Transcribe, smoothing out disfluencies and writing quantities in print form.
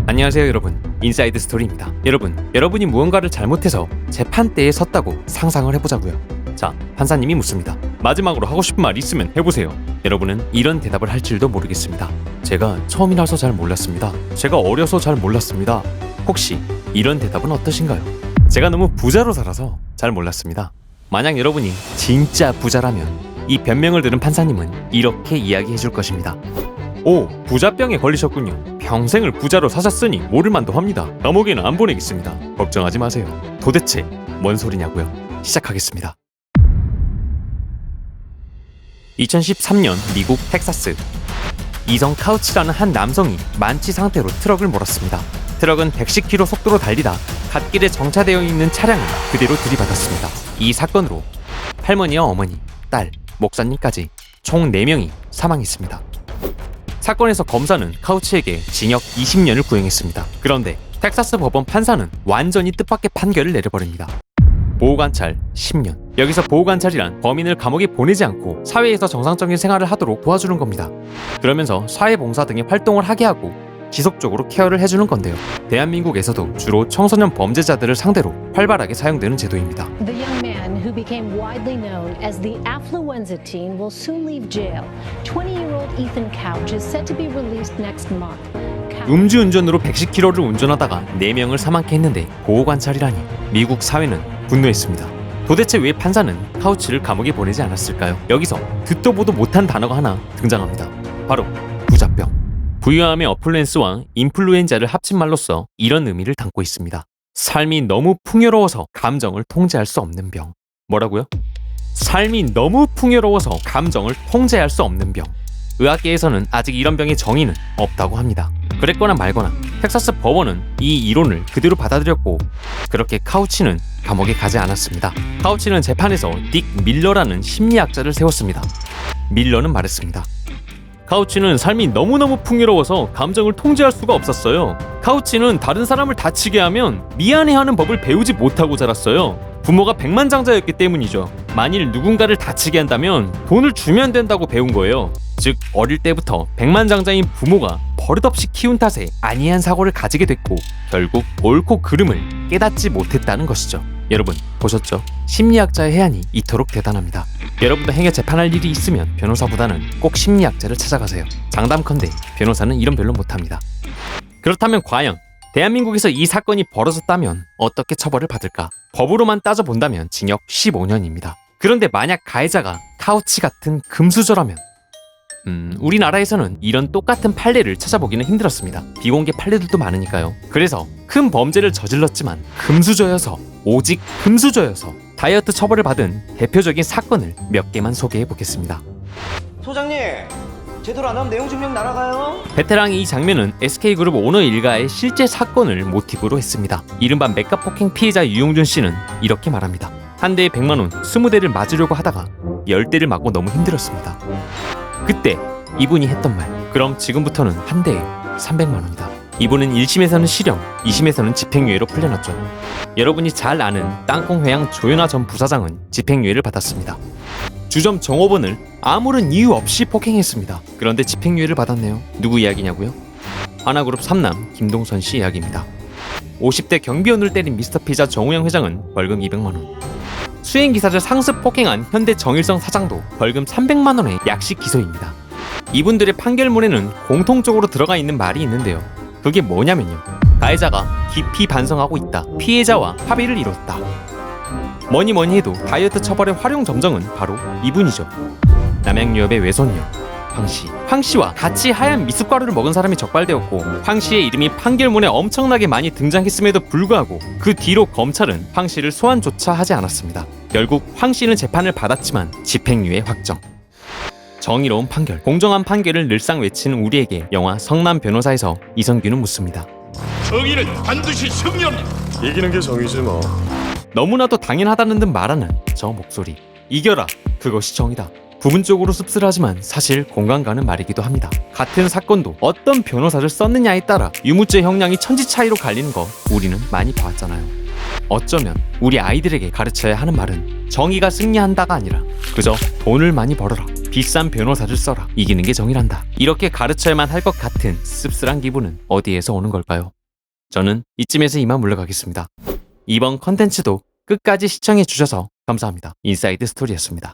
안녕하세요 여러분, 인사이드 스토리입니다. 여러분이 무언가를 잘못해서 재판대에 섰다고 상상을 해보자고요. 자, 판사님이 묻습니다. 마지막으로 하고 싶은 말 있으면 해보세요. 여러분은 이런 대답을 할 줄도 모르겠습니다. 제가 처음이라서 잘 몰랐습니다. 제가 어려서 잘 몰랐습니다. 혹시 이런 대답은 어떠신가요? 제가 너무 부자로 살아서 잘 몰랐습니다. 만약 여러분이 진짜 부자라면 이 변명을 들은 판사님은 이렇게 이야기해 줄 것입니다. 오, 부자병에 걸리셨군요. 평생을 부자로 사셨으니 모를만도 합니다. 감옥에는 안 보내겠습니다. 걱정하지 마세요. 도대체 뭔 소리냐고요? 시작하겠습니다. 2013년 미국 텍사스. 이성 카우치라는 한 남성이 만취 상태로 트럭을 몰았습니다. 트럭은 110km 속도로 달리다 갓길에 정차되어 있는 차량을 그대로 들이받았습니다. 이 사건으로 할머니와 어머니, 딸, 목사님까지 총 4명이 사망했습니다. 사건에서 검사는 카우치에게 징역 20년을 구형했습니다. 그런데 텍사스 법원 판사는 완전히 뜻밖의 판결을 내려버립니다. 보호관찰 10년. 여기서 보호관찰이란 범인을 감옥에 보내지 않고 사회에서 정상적인 생활을 하도록 도와주는 겁니다. 그러면서 사회봉사 등의 활동을 하게 하고 지속적으로 케어를 해주는 건데요. 대한민국에서도 주로 청소년 범죄자들을 상대로 활발하게 사용되는 제도입니다. The young man who became widely known as the affluenza teen will soon leave jail. 20-year-old Ethan Couch is set to be released next month. 음주운전으로 110km를 운전하다가 4명을 사망케 했는데 보호관찰이라니. 미국 사회는 분노했습니다. 도대체 왜 판사는 카우치를 감옥에 보내지 않았을까요? 여기서 듣도 보도 못한 단어가 하나 등장합니다. 바로 부자병. 부유함의 어플루엔스와 인플루엔자를 합친 말로써 이런 의미를 담고 있습니다. 삶이 너무 풍요로워서 감정을 통제할 수 없는 병. 뭐라고요? 삶이 너무 풍요로워서 감정을 통제할 수 없는 병. 의학계에서는 아직 이런 병의 정의는 없다고 합니다. 그랬거나 말거나 텍사스 법원은 이 이론을 그대로 받아들였고 그렇게 카우치는 감옥에 가지 않았습니다. 카우치는 재판에서 딕 밀러라는 심리학자를 세웠습니다. 밀러는 말했습니다. 카우치는 삶이 너무너무 풍요로워서 감정을 통제할 수가 없었어요. 카우치는 다른 사람을 다치게 하면 미안해하는 법을 배우지 못하고 자랐어요. 부모가 백만장자였기 때문이죠. 만일 누군가를 다치게 한다면 돈을 주면 된다고 배운 거예요. 즉 어릴 때부터 백만장자인 부모가 버릇없이 키운 탓에 안이한 사고를 가지게 됐고 결국 옳고 그름을 깨닫지 못했다는 것이죠. 여러분 보셨죠? 심리학자의 해안이 이토록 대단합니다. 여러분도 행여 재판할 일이 있으면 변호사보다는 꼭 심리학자를 찾아가세요. 장담컨대 변호사는 이런 별로 못합니다. 그렇다면 과연 대한민국에서 이 사건이 벌어졌다면 어떻게 처벌을 받을까? 법으로만 따져본다면 징역 15년입니다. 그런데 만약 가해자가 카우치 같은 금수저라면 우리나라에서는 이런 똑같은 판례를 찾아보기는 힘들었습니다. 비공개 판례들도 많으니까요. 그래서 큰 범죄를 저질렀지만 금수저여서, 오직 금수저여서 다이어트 처벌을 받은 대표적인 사건을 몇 개만 소개해보겠습니다. 소장님, 제대로 안 하면 내용 증명 날아가요. 베테랑의 이 장면은 SK그룹 오너 일가의 실제 사건을 모티브로 했습니다. 이른바 맥가 폭행 피해자 유용준 씨는 이렇게 말합니다. 한 대에 100만 원, 20대를 맞으려고 하다가 10대를 맞고 너무 힘들었습니다. 그때 이분이 했던 말, 그럼 지금부터는 한 대에 300만 원이다. 이분은 1심에서는 실형, 2심에서는 집행유예로 풀려났죠. 여러분이 잘 아는 땅콩회양 조현아 전 부사장은 집행유예를 받았습니다. 주점 종업원을 아무런 이유 없이 폭행했습니다. 그런데 집행유예를 받았네요. 누구 이야기냐고요? 하나그룹 3남 김동선 씨 이야기입니다. 50대 경비원을 때린 미스터피자 정우영 회장은 벌금 200만 원. 수행기사를 상습 폭행한 현대 정일성 사장도 벌금 300만 원의 약식 기소입니다. 이분들의 판결문에는 공통적으로 들어가 있는 말이 있는데요. 그게 뭐냐면요. 가해자가 깊이 반성하고 있다. 피해자와 합의를 이뤘다. 뭐니 해도 다이어트 처벌의 활용 점정은 바로 이분이죠. 남양유업의 외손녀 황씨. 황씨와 같이 하얀 미숫가루를 먹은 사람이 적발되었고 황씨의 이름이 판결문에 엄청나게 많이 등장했음에도 불구하고 그 뒤로 검찰은 황씨를 소환조차 하지 않았습니다. 결국 황씨는 재판을 받았지만 집행유예 확정. 정의로운 판결, 공정한 판결을 늘상 외치는 우리에게 영화 성남 변호사에서 이성균은 묻습니다. 정의는 반드시 승리합니다. 이기는 게 정의지 뭐. 너무나도 당연하다는 듯 말하는 저 목소리. 이겨라, 그것이 정의다. 부분적으로 씁쓸하지만 사실 공감 가는 말이기도 합니다. 같은 사건도 어떤 변호사를 썼느냐에 따라 유무죄 형량이 천지 차이로 갈리는 거 우리는 많이 봐왔잖아요. 어쩌면 우리 아이들에게 가르쳐야 하는 말은 정의가 승리한다가 아니라 그저 돈을 많이 벌어라, 비싼 변호사를 써라. 이기는 게 정이란다. 이렇게 가르쳐야만 할 것 같은 씁쓸한 기분은 어디에서 오는 걸까요? 저는 이쯤에서 이만 물러가겠습니다. 이번 컨텐츠도 끝까지 시청해 주셔서 감사합니다. 인사이드 스토리였습니다.